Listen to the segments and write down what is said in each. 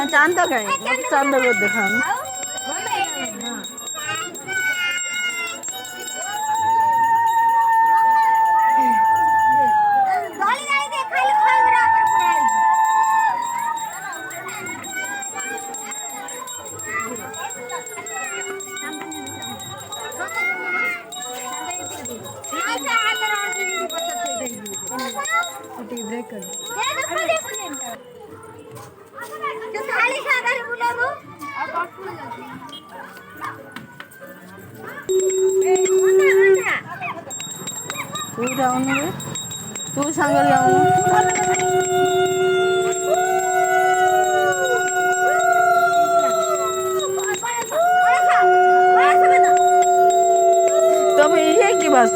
चांद काय चांद देखा तू जाऊन तू सांगेल तो भाई ये की बस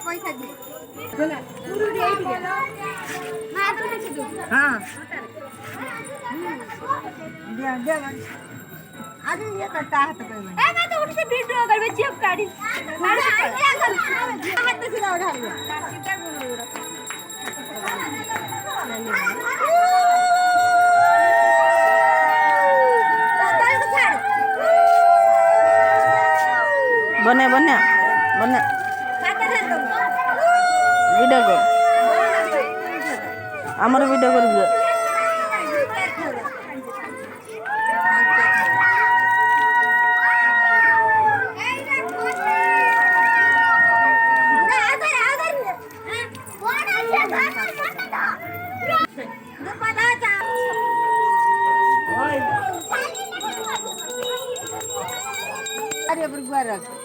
पैसा दे हाँ अजून ये करता है तो मैं तो उठ से वीडियो अगर मैं चिप काटी हाथ से सीधा उठा लिया बने बने बने वीडियो कर आमर वीडियो कर अरे बुरबार